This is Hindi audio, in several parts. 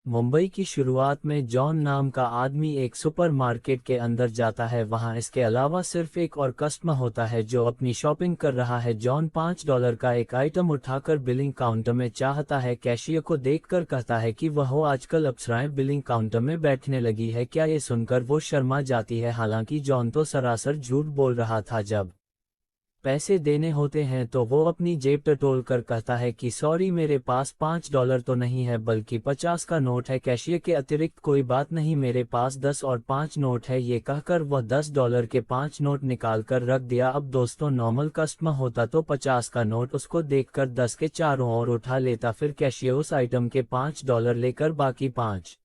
मुंबई की शुरुआत में जॉन नाम का आदमी एक सुपरमार्केट के अंदर जाता है। वहां इसके अलावा सिर्फ एक और कस्टमर होता है जो अपनी शॉपिंग कर रहा है। जॉन $5 का एक आइटम उठाकर बिलिंग काउंटर में चाहता है। कैशियर को देखकर कहता है कि वह आजकल अप्सराएं बिलिंग काउंटर में बैठने लगी है। क्या ये सुनकर वो शर्मा जाती है। हालांकि जॉन तो सरासर झूठ बोल रहा था। जब पैसे देने होते हैं तो वो अपनी जेब टटोल कर कहता है कि सॉरी, मेरे पास $5 तो नहीं है बल्कि 50 का नोट है। कैशियर के अतिरिक्त कोई बात नहीं, मेरे पास 10 और 5 नोट है। ये कहकर वह $10 के 5 नोट निकाल कर रख दिया। अब दोस्तों, नॉर्मल कस्टमर होता तो 50 का नोट उसको देखकर 10 के चारों ओर उठा लेता। फिर कैशियर उस आइटम के $5 लेकर बाकी $5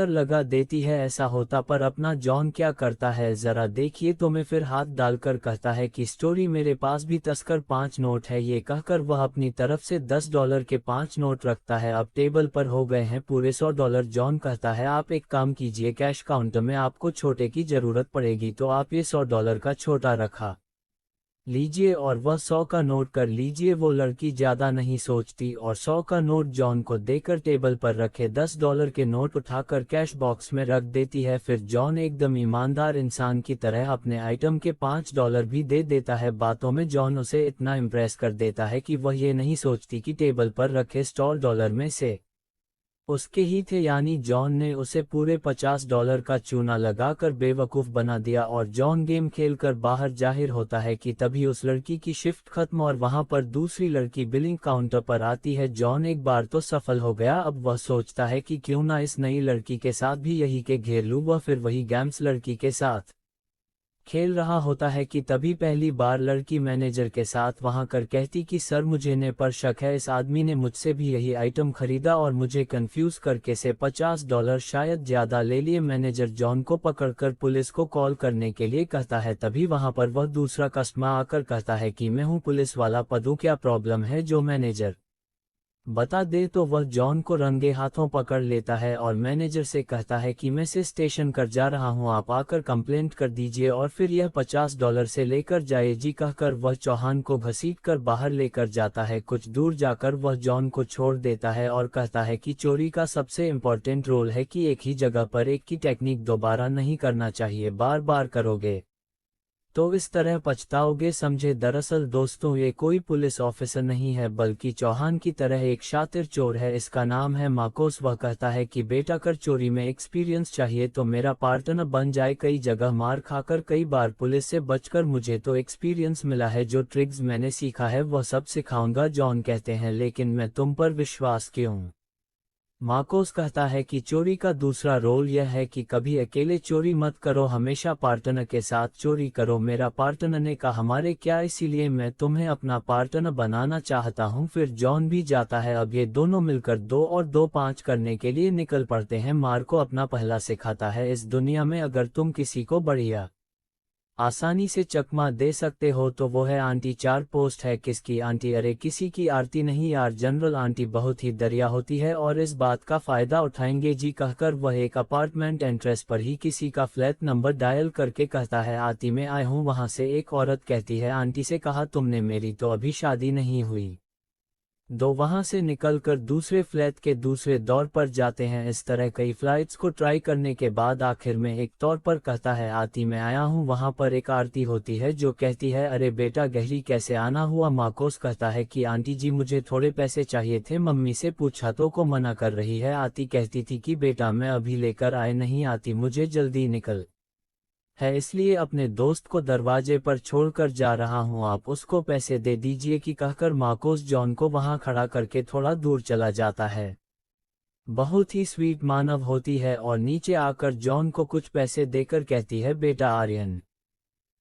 लगा देती है। ऐसा होता पर अपना जॉन क्या करता है जरा देखिए तो मैं फिर हाथ डालकर कहता है कि स्टोरी, मेरे पास भी तस्कर 5 नोट है। ये कहकर वह अपनी तरफ से $10 के 5 नोट रखता है। अब टेबल पर हो गए हैं पूरे $100। जॉन कहता है आप एक काम कीजिए, कैश काउंटर में आपको छोटे की जरूरत पड़ेगी तो आप ये $100 का छोटा रखा लीजिए और वह 100 का नोट कर लीजिए। वो लड़की ज्यादा नहीं सोचती और 100 का नोट जॉन को देकर टेबल पर रखे $10 के नोट उठाकर कैश बॉक्स में रख देती है। फिर जॉन एकदम ईमानदार इंसान की तरह अपने आइटम के $5 भी दे देता है। बातों में जॉन उसे इतना इम्प्रेस कर देता है कि वह ये नहीं सोचती कि टेबल पर रखे $100 में से उसके ही थे, यानी जॉन ने उसे पूरे $50 का चूना लगाकर बेवकूफ बना दिया। और जॉन गेम खेलकर बाहर जाहिर होता है कि तभी उस लड़की की शिफ्ट खत्म और वहां पर दूसरी लड़की बिलिंग काउंटर पर आती है। जॉन एक बार तो सफल हो गया, अब वह सोचता है कि क्यों ना इस नई लड़की के साथ भी यही के घेर लूं। वह फिर वही गेम्स लड़की के साथ खेल रहा होता है कि तभी पहली बार लड़की मैनेजर के साथ वहां कर कहती कि सर, मुझे ने पर शक है, इस आदमी ने मुझसे भी यही आइटम खरीदा और मुझे कंफ्यूज करके से $50 शायद ज्यादा ले लिए। मैनेजर जॉन को पकड़कर पुलिस को कॉल करने के लिए कहता है। तभी वहां पर वह दूसरा कस्टमर आकर कहता है कि मैं हूं पुलिस वाला, पदू क्या प्रॉब्लम है। जो मैनेजर बता दे तो वह जॉन को रंगे हाथों पकड़ लेता है और मैनेजर से कहता है कि मैं से स्टेशन कर जा रहा हूं, आप आकर कंप्लेंट कर दीजिए और फिर यह $50 से लेकर जाए जी। कहकर वह चौहान को घसीट कर बाहर लेकर जाता है। कुछ दूर जाकर वह जॉन को छोड़ देता है और कहता है कि चोरी का सबसे इम्पोर्टेंट रोल है कि एक ही जगह पर एक की टेक्निक दोबारा नहीं करना चाहिए, बार बार करोगे तो इस तरह पछताओगे, समझे। दरअसल दोस्तों, ये कोई पुलिस ऑफिसर नहीं है बल्कि चौहान की तरह एक शातिर चोर है। इसका नाम है माकोस। वह कहता है कि बेटा, कर चोरी में एक्सपीरियंस चाहिए तो मेरा पार्टनर बन जाए। कई जगह मार खाकर कई बार पुलिस से बचकर मुझे तो एक्सपीरियंस मिला है। जो ट्रिक्स मैंने सीखा है वह सब सिखाऊंगा। जॉन कहते हैं लेकिन मैं तुम पर विश्वास क्यों। मार्कोस कहता है कि चोरी का दूसरा रोल यह है कि कभी अकेले चोरी मत करो, हमेशा पार्टनर के साथ चोरी करो। मेरा पार्टनर ने कहा हमारे क्या, इसीलिए मैं तुम्हें अपना पार्टनर बनाना चाहता हूं। फिर जॉन भी जाता है। अब ये दोनों मिलकर 2 और 2 5 करने के लिए निकल पड़ते हैं। मार्को अपना पहला सिखाता है, इस दुनिया में अगर तुम किसी को बढ़िया आसानी से चकमा दे सकते हो तो वो है आंटी। 4 पोस्ट है, किसकी आंटी, अरे किसी की आरती नहीं यार, जनरल आंटी बहुत ही दरिया होती है और इस बात का फायदा उठाएंगे जी। कहकर वह एक अपार्टमेंट एंट्रेंस पर ही किसी का फ्लैट नंबर डायल करके कहता है आती मैं आया हूँ। वहां से एक औरत कहती है आंटी से कहा तुमने, मेरी तो अभी शादी नहीं हुई। दो वहां से निकलकर दूसरे फ्लैट के दूसरे दौर पर जाते हैं। इस तरह कई फ्लाइट्स को ट्राई करने के बाद आखिर में एक तौर पर कहता है आती मैं आया हूं। वहां पर एक आरती होती है जो कहती है अरे बेटा गहरी कैसे आना हुआ। मार्कोस कहता है कि आंटी जी मुझे थोड़े पैसे चाहिए थे, मम्मी से पूछा तो को मना कर रही है। आती कहती थी कि बेटा मैं अभी लेकर आए नहीं, आती मुझे जल्दी निकल है इसलिए अपने दोस्त को दरवाजे पर छोड़कर जा रहा हूं, आप उसको पैसे दे दीजिए कि कहकर मार्कोस जॉन को वहां खड़ा करके थोड़ा दूर चला जाता है। बहुत ही स्वीट मानव होती है और नीचे आकर जॉन को कुछ पैसे देकर कहती है बेटा आर्यन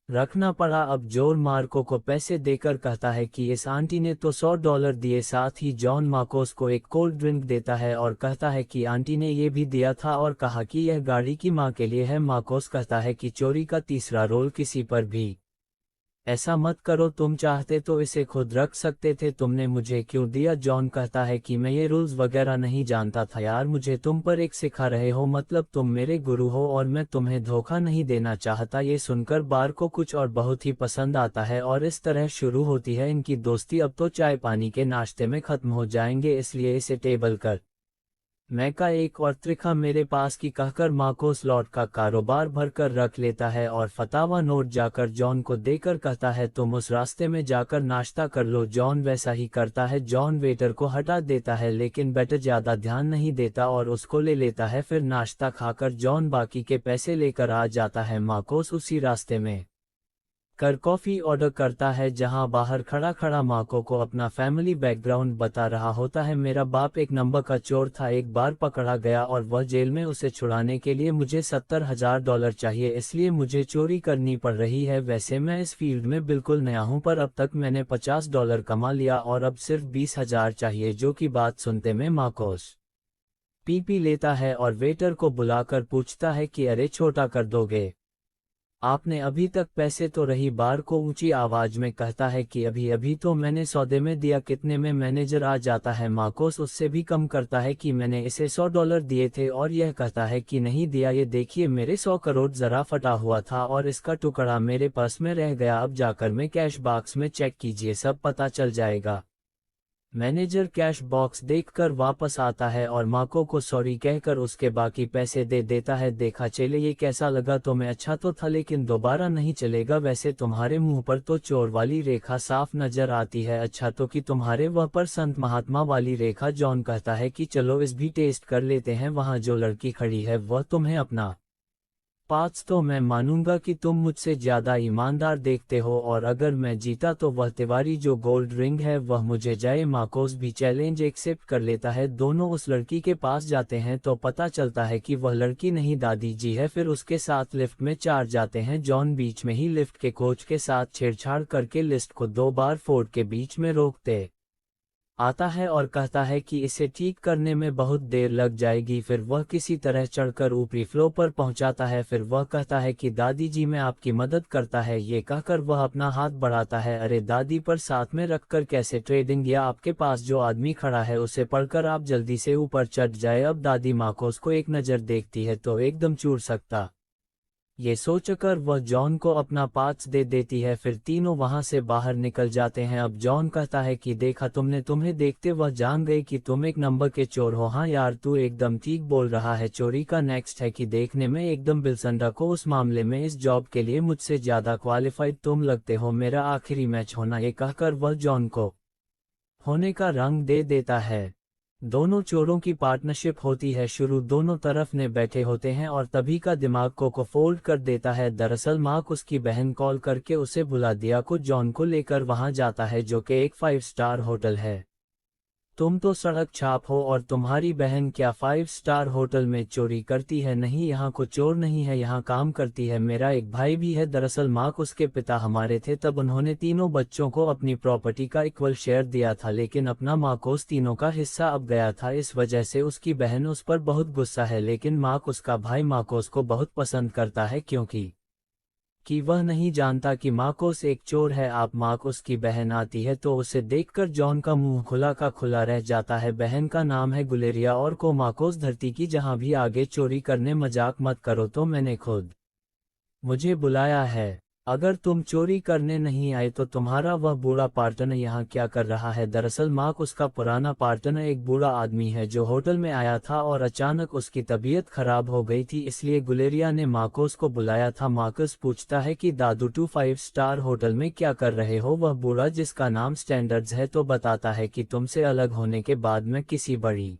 रखना पड़ा। अब जोर मार्को को पैसे देकर कहता है कि इस आंटी ने तो $100 दिए। साथ ही जॉन मार्कोस को एक कोल्ड ड्रिंक देता है और कहता है कि आंटी ने ये भी दिया था और कहा कि यह गाड़ी की माँ के लिए है। मार्कोस कहता है कि चोरी का तीसरा रोल किसी पर भी ऐसा मत करो, तुम चाहते तो इसे खुद रख सकते थे, तुमने मुझे क्यों दिया। जॉन कहता है कि मैं ये रूल्स वगैरह नहीं जानता था यार, मुझे तुम पर एक सिखा रहे हो, मतलब तुम मेरे गुरु हो और मैं तुम्हें धोखा नहीं देना चाहता। ये सुनकर बार को कुछ और बहुत ही पसंद आता है और इस तरह शुरू होती है इनकी दोस्ती। अब तो चाय पानी के नाश्ते में खत्म हो जाएंगे, इसलिए इसे टेबल कर मैं का एक और त्रिखा मेरे पास की कहकर मार्कोस लॉट का कारोबार भरकर रख लेता है और फतावा नोट जाकर जॉन को देकर कहता है तुम उस रास्ते में जाकर नाश्ता कर लो। जॉन वैसा ही करता है। जॉन वेटर को हटा देता है लेकिन वेटर ज्यादा ध्यान नहीं देता और उसको ले लेता है। फिर नाश्ता खाकर जॉन बाकी के पैसे लेकर आ जाता है। मार्कोस उसी रास्ते में कर कॉफी ऑर्डर करता है जहां बाहर खड़ा खड़ा मार्को को अपना फैमिली बैकग्राउंड बता रहा होता है। मेरा बाप एक नंबर का चोर था, एक बार पकड़ा गया और वह जेल में। उसे छुड़ाने के लिए मुझे $70,000 चाहिए, इसलिए मुझे चोरी करनी पड़ रही है। वैसे मैं इस फील्ड में बिल्कुल नया हूं पर अब तक मैंने $50 कमा लिया और अब सिर्फ 20,000 चाहिए। जो की बात सुनते में मार्कोस पी लेता है और वेटर को बुलाकर पूछता है कि अरे छोटा कर दोगे, आपने अभी तक पैसे तो। रही बार को ऊंची आवाज में कहता है कि अभी अभी तो मैंने सौदे में दिया। कितने में? मैनेजर आ जाता है। मार्कोस उससे भी कम करता है कि मैंने इसे $100 दिए थे और यह कहता है कि नहीं दिया, ये देखिए मेरे 100 करोड़ जरा फटा हुआ था और इसका टुकड़ा मेरे पर्स में रह गया। अब जाकर मैं कैश बॉक्स में चेक कीजिए, सब पता चल जाएगा। मैनेजर कैश बॉक्स देखकर वापस आता है और मार्को को सॉरी कहकर उसके बाकी पैसे दे देता है। देखा चले ये कैसा लगा तुम्हें? अच्छा तो था लेकिन दोबारा नहीं चलेगा। वैसे तुम्हारे मुंह पर तो चोर वाली रेखा साफ नजर आती है। अच्छा तो कि तुम्हारे वह पर संत महात्मा वाली रेखा। जॉन कहता है कि चलो इस भी टेस्ट कर लेते हैं। वहां जो लड़की खड़ी है वह तुम्हें अपना पाँच तो मैं मानूंगा कि तुम मुझसे ज्यादा ईमानदार देखते हो और अगर मैं जीता तो वह तिवारी जो गोल्ड रिंग है वह मुझे जाए। मार्कोस भी चैलेंज एक्सेप्ट कर लेता है। दोनों उस लड़की के पास जाते हैं तो पता चलता है कि वह लड़की नहीं दादी जी है। फिर उसके साथ लिफ्ट में 4 जाते हैं। जॉन बीच में ही लिफ्ट के कोच के साथ छेड़छाड़ करके लिफ्ट को 2 बार फोर्ड के बीच में रोकते आता है और कहता है कि इसे ठीक करने में बहुत देर लग जाएगी। फिर वह किसी तरह चढ़कर ऊपरी फ्लोर पर पहुंचाता है। फिर वह कहता है कि दादी जी मैं आपकी मदद करता है। ये कहकर वह अपना हाथ बढ़ाता है। अरे दादी पर साथ में रखकर कैसे? ट्रेडिंग या आपके पास जो आदमी खड़ा है उसे पढ़कर आप जल्दी से ऊपर चढ़ जाए। अब दादी मार्कोस को एक नज़र देखती है तो एकदम चूर सकता। ये सोचकर वह जॉन को अपना पास दे देती है। फिर तीनों वहां से बाहर निकल जाते हैं। अब जॉन कहता है कि देखा तुमने, तुम्हें देखते वह जान गए कि तुम एक नंबर के चोर हो। हाँ यार तू एकदम ठीक बोल रहा है। चोरी का नेक्स्ट है कि देखने में एकदम बिल्संडा को उस मामले में इस जॉब के लिए मुझसे ज्यादा क्वालिफाइड तुम लगते हो। मेरा आखिरी मैच होना। ये कहकर वह जॉन को होने का रंग दे देता है। दोनों चोरों की पार्टनरशिप होती है शुरू। दोनों तरफ ने बैठे होते हैं और तभी का दिमाग को फोल्ड कर देता है। दरअसल मार्क उसकी बहन कॉल करके उसे बुला दिया को जॉन को लेकर वहां जाता है जो कि एक 5 स्टार होटल है। तुम तो सड़क छाप हो और तुम्हारी बहन क्या 5 स्टार होटल में चोरी करती है? नहीं, यहाँ को चोर नहीं है, यहाँ काम करती है। मेरा एक भाई भी है। दरअसल मार्क उसके पिता हमारे थे तब उन्होंने तीनों बच्चों को अपनी प्रॉपर्टी का इक्वल शेयर दिया था लेकिन अपना मार्कोस तीनों का हिस्सा अब गया था। इस वजह से उसकी बहन उस पर बहुत गुस्सा है लेकिन मार्क उसका भाई मार्कोस को बहुत पसंद करता है क्योंकि वह नहीं जानता कि मार्कोस एक चोर है। आप मार्कोस की बहन आती है तो उसे देखकर जॉन का मुंह खुला का खुला रह जाता है। बहन का नाम है गुलेरिया और को मार्कोस धरती की जहां भी आगे चोरी करने मजाक मत करो तो मैंने खुद मुझे बुलाया है। अगर तुम चोरी करने नहीं आए तो तुम्हारा वह बूढ़ा पार्टनर यहाँ क्या कर रहा है? दरअसल मार्क उसका पुराना पार्टनर एक बूढ़ा आदमी है जो होटल में आया था और अचानक उसकी तबीयत खराब हो गई थी इसलिए गुलेरिया ने मार्कोस को बुलाया था। मार्कोस पूछता है कि दादू 5 स्टार होटल में क्या कर रहे हो? वह बूढ़ा जिसका नाम स्टैंडर्ड्स है तो बताता है कि तुमसे अलग होने के बाद मैं किसी बड़ी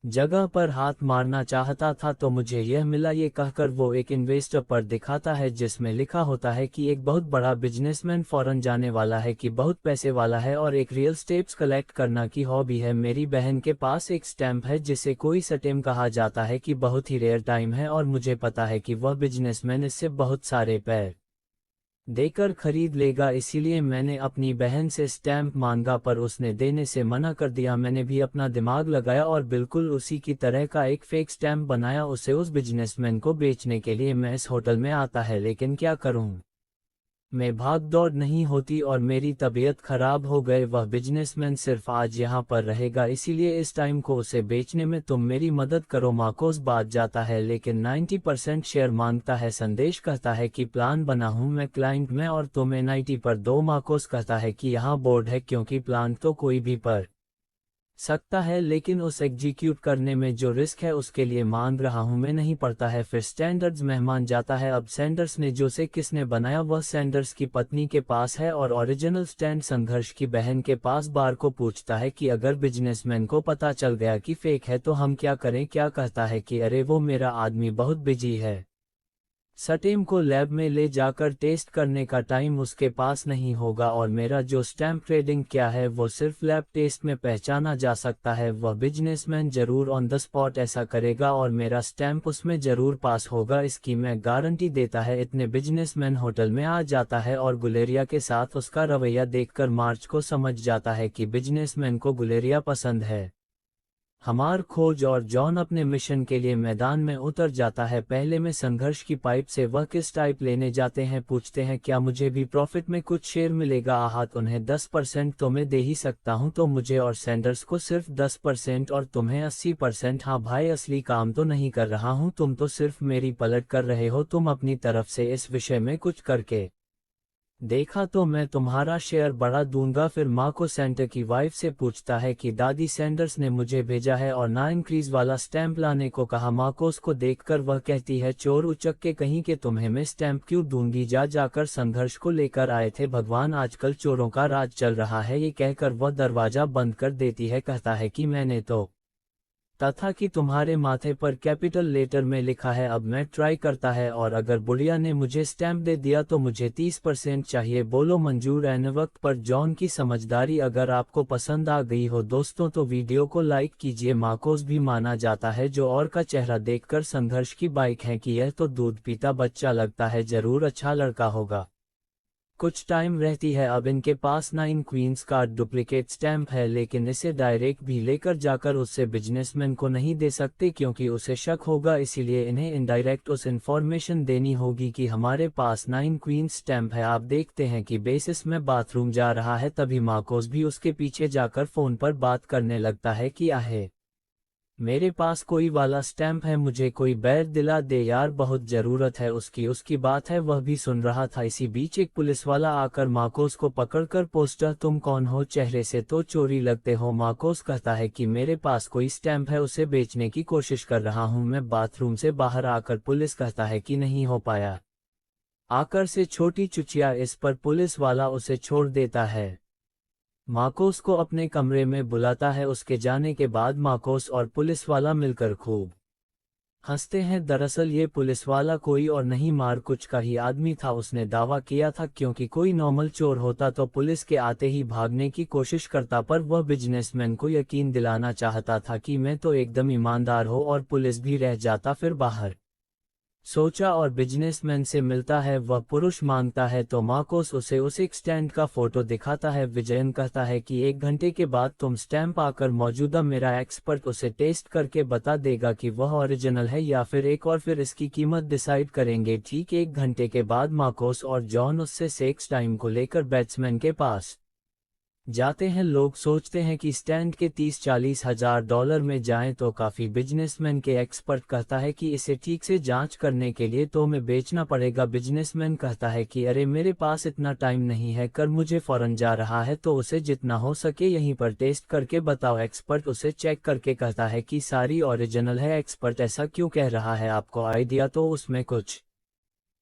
जगह पर हाथ मारना चाहता था तो मुझे यह मिला। ये कहकर वो एक इन्वेस्टर पर दिखाता है जिसमें लिखा होता है कि एक बहुत बड़ा बिजनेसमैन फॉरेन जाने वाला है, कि बहुत पैसे वाला है और एक रियल स्टेट्स कलेक्ट करना की हॉबी है। मेरी बहन के पास एक स्टैम्प है जिसे कोई सटेम कहा जाता है कि बहुत ही रेयर टाइम है और मुझे पता है कि वह बिजनेसमैन इससे बहुत सारे पैर देकर खरीद लेगा, इसीलिए मैंने अपनी बहन से स्टैम्प मांगा पर उसने देने से मना कर दिया। मैंने भी अपना दिमाग लगाया और बिल्कुल उसी की तरह का एक फेक स्टैम्प बनाया, उसे उस बिजनेसमैन को बेचने के लिए। मैं इस होटल में आता है लेकिन क्या करूं, मैं भाग दौड़ नहीं होती और मेरी तबीयत खराब हो गए। वह बिजनेसमैन सिर्फ आज यहाँ पर रहेगा इसीलिए इस टाइम को उसे बेचने में तुम मेरी मदद करो। मार्कोस बात जाता है लेकिन 90% शेयर मांगता है। संदेश कहता है कि प्लान बना हूँ मैं क्लाइंट में और तुम्हें 90 पर दो। मार्कोस कहता है कि यहाँ बोर्ड है क्योंकि प्लान तो कोई भी पर सकता है, लेकिन उस एग्जीक्यूट करने में जो रिस्क है उसके लिए मांग रहा हूं मैं नहीं पड़ता है। फिर स्टैंडर्ड्स मेहमान जाता है। अब सैंडर्स ने जो से किसने बनाया वह सैंडर्स की पत्नी के पास है और ओरिजिनल स्टैंड संघर्ष की बहन के पास। बार को पूछता है कि अगर बिजनेसमैन को पता चल गया कि फेक है तो हम क्या करें। क्या कहता है कि अरे वो मेरा आदमी बहुत बिजी है, सटीम को लैब में ले जाकर टेस्ट करने का टाइम उसके पास नहीं होगा और मेरा जो स्टैम्प ट्रेडिंग क्या है वो सिर्फ लैब टेस्ट में पहचाना जा सकता है। वह बिजनेसमैन जरूर ऑन द स्पॉट ऐसा करेगा और मेरा स्टैम्प उसमें जरूर पास होगा, इसकी मैं गारंटी देता है। इतने बिजनेसमैन होटल में आ जाता है और गुलेरिया के साथ उसका रवैया देखकर मार्च को समझ जाता है कि बिजनेसमैन को गुलेरिया पसंद है। हमार खोज और जॉन अपने मिशन के लिए मैदान में उतर जाता है। पहले में संघर्ष की पाइप से वह किस टाइप लेने जाते हैं, पूछते हैं क्या मुझे भी प्रॉफिट में कुछ शेयर मिलेगा। आहत उन्हें 10% तो मैं दे ही सकता हूं, तो मुझे और सैंडर्स को सिर्फ 10% और तुम्हें 80%। हाँ भाई, असली काम तो नहीं कर रहा हूं, तुम तो सिर्फ मेरी पलट कर रहे हो। तुम अपनी तरफ से इस विषय में कुछ करके देखा तो मैं तुम्हारा शेयर बढ़ा दूंगा। फिर माँ को सेंटर की वाइफ से पूछता है कि दादी सैंडर्स ने मुझे भेजा है और ना इंक्रीज वाला स्टैंप लाने को कहा। माँ को उसको देखकर वह कहती है चोर उचक के कहीं के, तुम्हें मैं स्टैंप क्यों दूंगी, जा जाकर संघर्ष को लेकर आए थे। भगवान, आजकल चोरों का राज चल रहा है। ये कहकर वह दरवाजा बंद कर देती है। कहता है कि मैंने तो तथा कि तुम्हारे माथे पर कैपिटल लेटर में लिखा है। अब मैं ट्राई करता है और अगर बुढ़िया ने मुझे स्टैंप दे दिया तो मुझे 30% चाहिए। बोलो मंजूर। एन वक्त पर जॉन की समझदारी अगर आपको पसंद आ गई हो दोस्तों तो वीडियो को लाइक कीजिए। मार्कोस भी माना जाता है जो और का चेहरा देखकर संघर्ष की बाइक है कि यह तो दूध पीता बच्चा लगता है, जरूर अच्छा लड़का होगा। कुछ टाइम रहती है। अब इनके पास 9 क्वींस का डुप्लीकेट स्टैंप है, लेकिन इसे डायरेक्ट भी लेकर जाकर उससे बिजनेसमैन को नहीं दे सकते क्योंकि उसे शक होगा, इसीलिए इन्हें इनडायरेक्ट उस इंफॉर्मेशन देनी होगी कि हमारे पास 9 क्वींस स्टैंप है। आप देखते हैं कि बेसिस में बाथरूम जा रहा है, तभी मार्कोस भी उसके पीछे जाकर फोन पर बात करने लगता है कि आहे मेरे पास कोई वाला स्टैंप है, मुझे कोई बैर दिला दे यार, बहुत जरूरत है उसकी बात है। वह भी सुन रहा था। इसी बीच एक पुलिस वाला आकर मार्कोस को पकड़कर पोस्टर, तुम कौन हो, चेहरे से तो चोरी लगते हो। मार्कोस कहता है कि मेरे पास कोई स्टैंप है, उसे बेचने की कोशिश कर रहा हूं मैं बाथरूम से बाहर आकर। पुलिस कहता है कि नहीं हो पाया। आकर से छोटी चुचिया इस पर पुलिस वाला उसे छोड़ देता है। मार्कोस को अपने कमरे में बुलाता है। उसके जाने के बाद मार्कोस और पुलिस वाला मिलकर खूब हंसते हैं। दरअसल ये पुलिस वाला कोई और नहीं मारकुच का ही आदमी था। उसने दावा किया था क्योंकि कोई नॉर्मल चोर होता तो पुलिस के आते ही भागने की कोशिश करता, पर वह बिजनेसमैन को यकीन दिलाना चाहता था कि मैं तो एकदम ईमानदार हूँ और पुलिस भी रह जाता। फिर बाहर सोचा और बिजनेसमैन से मिलता है। वह पुरुष मांगता है तो मार्कोस उसे उस एक स्टैंड का फोटो दिखाता है। विजयन कहता है कि 1 घंटे के बाद तुम स्टैंप आकर मौजूदा मेरा एक्सपर्ट उसे टेस्ट करके बता देगा कि वह ओरिजिनल है या फिर एक, और फिर इसकी कीमत डिसाइड करेंगे। ठीक 1 घंटे के बाद मार्कोस और जॉन उससे सेक्स टाइम को लेकर बैट्समैन के पास जाते हैं। लोग सोचते हैं कि स्टैंड के 30-40 हजार डॉलर में जाएं तो काफी। बिजनेसमैन के एक्सपर्ट कहता है कि इसे ठीक से जांच करने के लिए तो मैं बेचना पड़ेगा। बिजनेसमैन कहता है कि अरे मेरे पास इतना टाइम नहीं है, कर मुझे फौरन जा रहा है, तो उसे जितना हो सके यहीं पर टेस्ट करके बताओ। एक्सपर्ट उसे चेक करके कहता है कि सारी ओरिजिनल है। एक्सपर्ट ऐसा क्यों कह रहा है, आपको आइडिया तो उसमें कुछ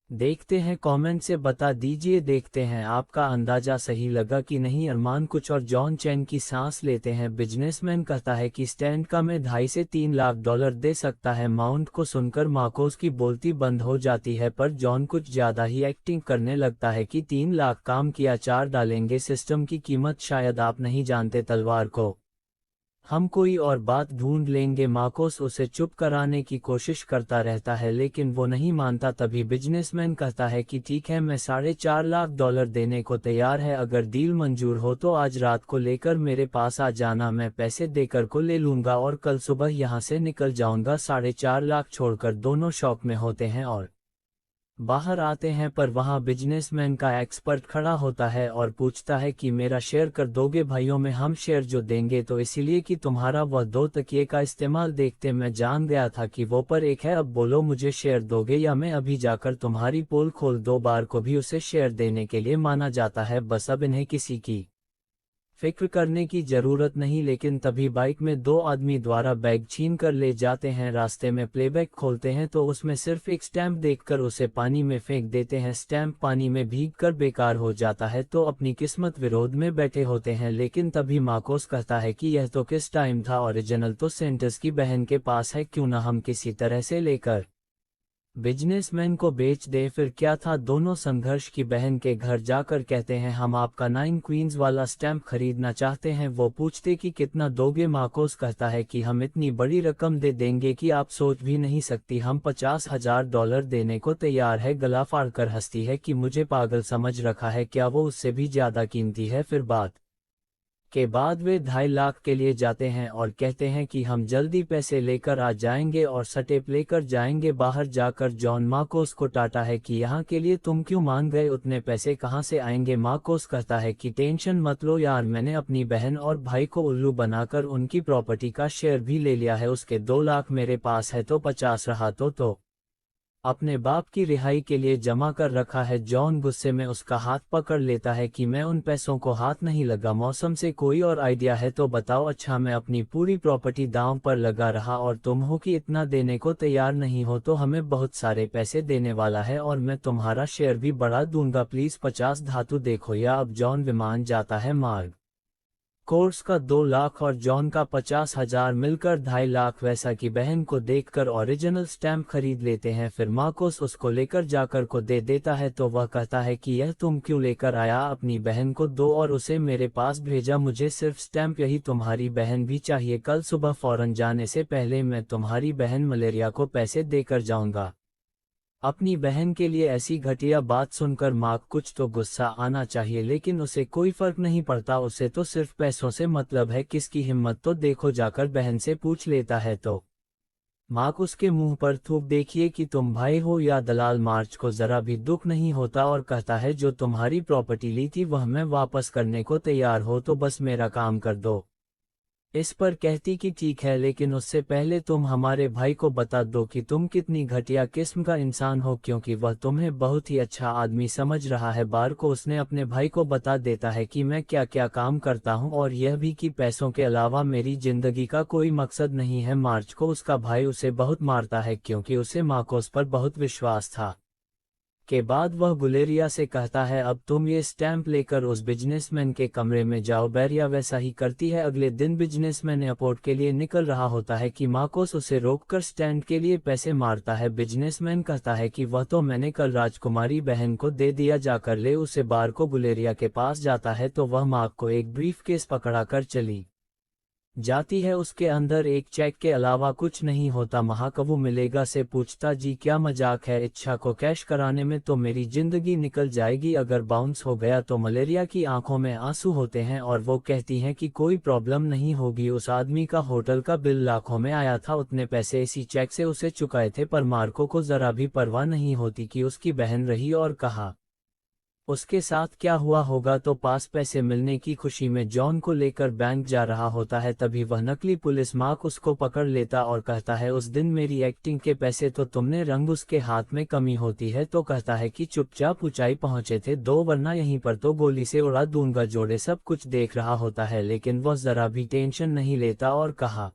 देखते हैं, कमेंट से बता दीजिए। देखते हैं आपका अंदाजा सही लगा कि नहीं। अरमान कुछ और जॉन चैन की सांस लेते हैं। बिजनेसमैन कहता है कि स्टैंड का मैं 2.5 से 3 लाख डॉलर दे सकता है। माउंट को सुनकर मार्कोस की बोलती बंद हो जाती है, पर जॉन कुछ ज्यादा ही एक्टिंग करने लगता है कि 3 लाख काम किया 4 डालेंगे। सिस्टम की कीमत शायद आप नहीं जानते, तलवार को हम कोई और बात ढूंढ लेंगे। मार्कोस उसे चुप कराने की कोशिश करता रहता है लेकिन वो नहीं मानता। तभी बिजनेसमैन कहता है कि ठीक है, मैं 4.5 लाख डॉलर देने को तैयार है, अगर डील मंजूर हो तो आज रात को लेकर मेरे पास आ जाना, मैं पैसे देकर को ले लूंगा और कल सुबह यहाँ से निकल जाऊंगा। 4.5 लाख छोड़कर दोनों शॉक में होते हैं और बाहर आते हैं, पर वहां बिजनेसमैन का एक्सपर्ट खड़ा होता है और पूछता है कि मेरा शेयर कर दोगे। भाइयों में हम शेयर जो देंगे तो इसीलिए कि तुम्हारा वह 2 तकिए का इस्तेमाल देखते मैं जान गया था कि वो पर एक है। अब बोलो मुझे शेयर दोगे या मैं अभी जाकर तुम्हारी पोल खोल। 2 बार को भी उसे शेयर देने के लिए माना जाता है। बस अब इन्हें किसी की फिक्र करने की जरूरत नहीं। लेकिन तभी बाइक में दो आदमी द्वारा बैग छीन कर ले जाते हैं। रास्ते में प्लेबैक खोलते हैं तो उसमें सिर्फ एक स्टैंप देखकर उसे पानी में फेंक देते हैं। स्टैंप पानी में भीगकर बेकार हो जाता है तो अपनी किस्मत विरोध में बैठे होते हैं। लेकिन तभी मार्कोस कहता है कि यह तो किस टाइम था, ओरिजिनल तो सेंटस की बहन के पास है, क्यों ना हम किसी तरह से लेकर बिजनेसमैन को बेच दे। फिर क्या था, दोनों संघर्ष की बहन के घर जाकर कहते हैं हम आपका 9 क्वींस वाला स्टैंप खरीदना चाहते हैं। वो पूछते कि कितना दोगे। मार्कोस कहता है कि हम इतनी बड़ी रकम दे देंगे कि आप सोच भी नहीं सकती, हम $50,000 देने को तैयार है। गला फाड़कर हंसती है कि मुझे पागल समझ रखा है क्या, वो उससे भी ज्यादा कीमती है। फिर बात के बाद वे 2.5 लाख के लिए जाते हैं और कहते हैं कि हम जल्दी पैसे लेकर आ जाएंगे और सटेप लेकर जाएंगे। बाहर जाकर जॉन मार्कोस को टाटा है कि यहाँ के लिए तुम क्यों मान गए, उतने पैसे कहाँ से आएंगे। मार्कोस कहता है कि टेंशन मत लो यार, मैंने अपनी बहन और भाई को उल्लू बनाकर उनकी प्रॉपर्टी का शेयर भी ले लिया है। उसके 2 लाख मेरे पास है तो 50 रहा तो अपने बाप की रिहाई के लिए जमा कर रखा है। जॉन गुस्से में उसका हाथ पकड़ लेता है कि मैं उन पैसों को हाथ नहीं लगा। मौसम से कोई और आइडिया है तो बताओ। अच्छा, मैं अपनी पूरी प्रॉपर्टी दांव पर लगा रहा और तुम हो कि इतना देने को तैयार नहीं हो तो हमें बहुत सारे पैसे देने वाला है और मैं तुम्हारा शेयर भी बढ़ा दूंगा, प्लीज 50 धातु देखो। या अब जॉन विमान जाता है। मार्ग कोर्स का 2 लाख और जॉन का 50,000 मिलकर 2.5 लाख। वैसा की बहन को देखकर ओरिजिनल स्टैंप खरीद लेते हैं। फिर मार्कोस उसको लेकर जाकर को दे देता है तो वह कहता है कि यह तुम क्यों लेकर आया, अपनी बहन को दो और उसे मेरे पास भेजा, मुझे सिर्फ स्टैंप यही तुम्हारी बहन भी चाहिए। कल सुबह फौरन जाने से पहले मैं तुम्हारी बहन मलेरिया को पैसे देकर जाऊंगा। अपनी बहन के लिए ऐसी घटिया बात सुनकर मार्क कुछ तो गुस्सा आना चाहिए लेकिन उसे कोई फर्क नहीं पड़ता, उसे तो सिर्फ पैसों से मतलब है। किसकी हिम्मत तो देखो, जाकर बहन से पूछ लेता है तो मार्क उसके मुंह पर थूक, देखिए कि तुम भाई हो या दलाल। मार्च को जरा भी दुख नहीं होता और कहता है जो तुम्हारी प्रॉपर्टी ली थी वह मैं वापस करने को तैयार हो तो बस मेरा काम कर दो। इस पर कहती कि ठीक है, लेकिन उससे पहले तुम हमारे भाई को बता दो कि तुम कितनी घटिया किस्म का इंसान हो, क्योंकि वह तुम्हें बहुत ही अच्छा आदमी समझ रहा है। बार को उसने अपने भाई को बता देता है कि मैं क्या क्या काम करता हूं और यह भी कि पैसों के अलावा मेरी जिंदगी का कोई मकसद नहीं है। मार्च को उसका भाई उसे बहुत मारता है क्योंकि उसे मार्कोस पर बहुत विश्वास था। के बाद वह गुलेरिया से कहता है अब तुम ये स्टैंप लेकर उस बिजनेसमैन के कमरे में जाओ। बैरिया वैसा ही करती है। अगले दिन बिजनेसमैन एयरपोर्ट के लिए निकल रहा होता है कि मार्कोस उसे रोककर स्टैंड के लिए पैसे मारता है। बिजनेसमैन कहता है कि वह तो मैंने कल राजकुमारी बहन को दे दिया, जाकर ले उसे। बार को गुलेरिया के पास जाता है तो वह मार्क को एक ब्रीफकेस पकड़ाकर चली जाती है। उसके अंदर एक चेक के अलावा कुछ नहीं होता। महाकवु मिलेगा से पूछता जी क्या मजाक है, इच्छा को कैश कराने में तो मेरी जिंदगी निकल जाएगी, अगर बाउंस हो गया तो। मलेरिया की आंखों में आंसू होते हैं और वो कहती हैं कि कोई प्रॉब्लम नहीं होगी। उस आदमी का होटल का बिल लाखों में आया था, उतने पैसे इसी चेक से उसे चुकाए थे। पर मार्को को जरा भी परवाह नहीं होती कि उसकी बहन रही और कहा उसके साथ क्या हुआ होगा। तो पास पैसे मिलने की खुशी में जॉन को लेकर बैंक जा रहा होता है। तभी वह नकली पुलिस मार्क उसको पकड़ लेता और कहता है उस दिन मेरी एक्टिंग के पैसे तो तुमने रंग। उसके हाथ में कमी होती है तो कहता है कि चुपचाप ऊंचाई पहुंचे थे दो, वरना यहीं पर तो गोली से उड़ा दूंगा। जोड़े सब कुछ देख रहा होता है लेकिन वह जरा भी टेंशन नहीं लेता और कहा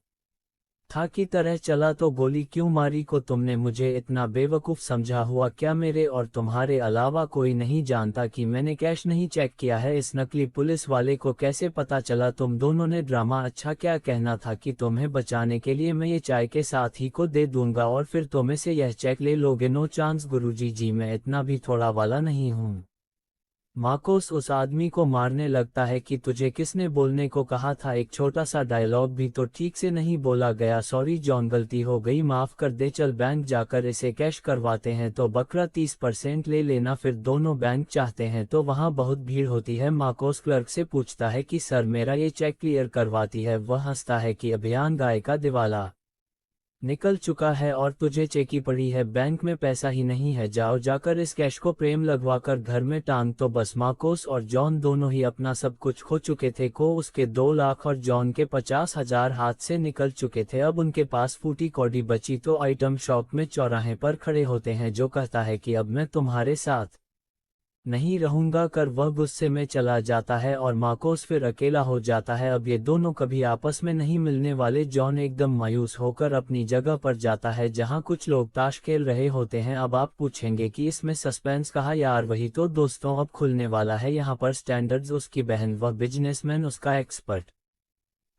था की तरह चला तो गोली क्यों मारी को तुमने मुझे इतना बेवकूफ़ समझा हुआ क्या, मेरे और तुम्हारे अलावा कोई नहीं जानता कि मैंने कैश नहीं चेक किया है। इस नकली पुलिस वाले को कैसे पता चला तुम दोनों ने ड्रामा। अच्छा, क्या कहना था कि तुम्हें बचाने के लिए मैं ये चाय के साथ ही को दे दूंगा और फिर तुम्हें से यह चेक ले लोगे। नो चांस गुरुजी जी, मैं इतना भी थोड़ा वाला नहीं हूँ। मार्कोस उस आदमी को मारने लगता है कि तुझे किसने बोलने को कहा था, एक छोटा सा डायलॉग भी तो ठीक से नहीं बोला गया। सॉरी जॉन, गलती हो गई, माफ कर दे। चल बैंक जाकर इसे कैश करवाते हैं तो बकरा 30% ले लेना। फिर दोनों बैंक चाहते हैं तो वहां बहुत भीड़ होती है। मार्कोस क्लर्क से पूछता है कि सर मेरा ये चेक क्लियर करवाती है। वह हंसता है कि अभियान गाय का दिवाला निकल चुका है और तुझे चेकी पड़ी है, बैंक में पैसा ही नहीं है। जाओ जाकर इस कैश को प्रेम लगवाकर घर में टांग। तो बस मार्कोस और जॉन दोनों ही अपना सब कुछ खो चुके थे। को उसके 2 लाख और जॉन के 50,000 हाथ से निकल चुके थे। अब उनके पास फूटी कौड़ी बची तो आइटम शॉप में चौराहे पर खड़े होते हैं जो कहता है कि अब मैं तुम्हारे साथ नहीं रहूंगा कर वह गुस्से में चला जाता है और मार्कोस फिर अकेला हो जाता है। अब ये दोनों कभी आपस में नहीं मिलने वाले। जॉन एकदम मायूस होकर अपनी जगह पर जाता है जहां कुछ लोग ताश खेल रहे होते हैं। अब आप पूछेंगे कि इसमें सस्पेंस कहाँ यार, वही तो दोस्तों अब खुलने वाला है। यहाँ पर स्टैंडर्ड्स, उसकी बहन, वह बिजनेसमैन, उसका एक्सपर्ट,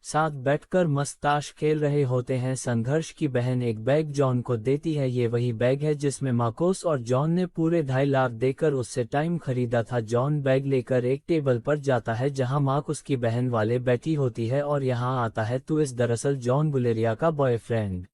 साथ बैठकर मस्त ताश खेल रहे होते हैं। संघर्ष की बहन एक बैग जॉन को देती है। ये वही बैग है जिसमें मार्कोस और जॉन ने पूरे 2.5 लाख देकर उससे टाइम खरीदा था। जॉन बैग लेकर एक टेबल पर जाता है जहां मार्क उसकी बहन वाले बैठी होती है और यहां आता है तो इस दरअसल जॉन गुलेरिया का बॉयफ्रेंड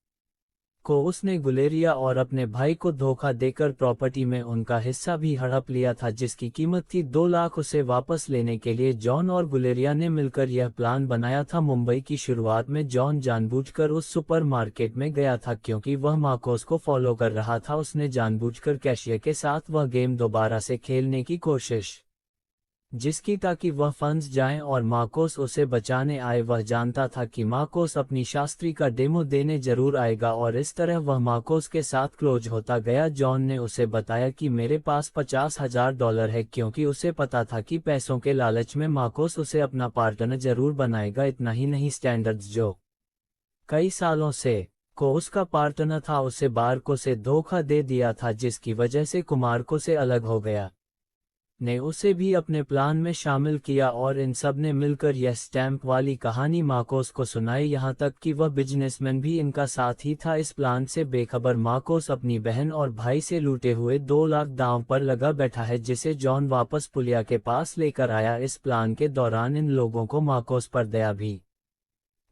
को उसने गुलेरिया और अपने भाई को धोखा देकर प्रॉपर्टी में उनका हिस्सा भी हड़प लिया था जिसकी कीमत थी 2 लाख। उसे वापस लेने के लिए जॉन और गुलेरिया ने मिलकर यह प्लान बनाया था। मुंबई की शुरुआत में जॉन जानबूझकर उस सुपरमार्केट में गया था क्योंकि वह मार्कोस को फॉलो कर रहा था। उसने जानबूझकर कैशियर के साथ वह गेम दोबारा से खेलने की कोशिश जिसकी ताकि वह फंस जाएं और मार्कोस उसे बचाने आए। वह जानता था कि मार्कोस अपनी शास्त्री का डेमो देने जरूर आएगा और इस तरह वह मार्कोस के साथ क्लोज होता गया। जॉन ने उसे बताया कि मेरे पास $50,000 है क्योंकि उसे पता था कि पैसों के लालच में मार्कोस उसे अपना पार्टनर जरूर बनाएगा। इतना ही नहीं, स्टैंडर्ड्स जो कई सालों से को उसका पार्टनर था उसे बारको से धोखा दे दिया था जिसकी वजह से कुमारको से अलग हो गया, ने उसे भी अपने प्लान में शामिल किया और इन सब ने मिलकर यह स्टैंप वाली कहानी मार्कोस को सुनाई। यहाँ तक कि वह बिजनेसमैन भी इनका साथ ही था। इस प्लान से बेखबर मार्कोस अपनी बहन और भाई से लूटे हुए 2 लाख दांव पर लगा बैठा है जिसे जॉन वापस पुलिया के पास लेकर आया। इस प्लान के दौरान इन लोगों को मार्कोस पर दया भी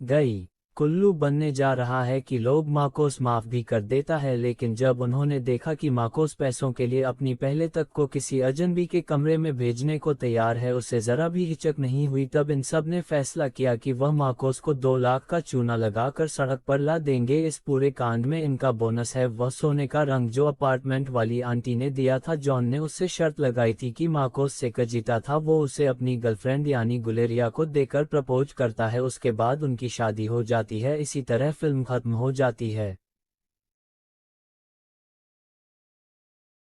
गई। कुल्लू बनने जा रहा है कि लोग मार्कोस माफ भी कर देता है, लेकिन जब उन्होंने देखा कि मार्कोस पैसों के लिए अपनी पहले तक को किसी अजनबी के कमरे में भेजने को तैयार है, उसे जरा भी हिचक नहीं हुई। तब इन सब ने फैसला किया कि वह मार्कोस को 2 लाख का चूना लगाकर सड़क पर ला देंगे। इस पूरे कांड में इनका बोनस है वह सोने का रंग जो अपार्टमेंट वाली आंटी ने दिया था। जॉन ने उससे शर्त लगाई थी कि मार्कोस से जीता था वो उसे अपनी गर्लफ्रेंड यानी गुलेरिया को देकर प्रपोज करता है, उसके बाद उनकी शादी हो जाती है। इसी तरह फिल्म खत्म हो जाती है।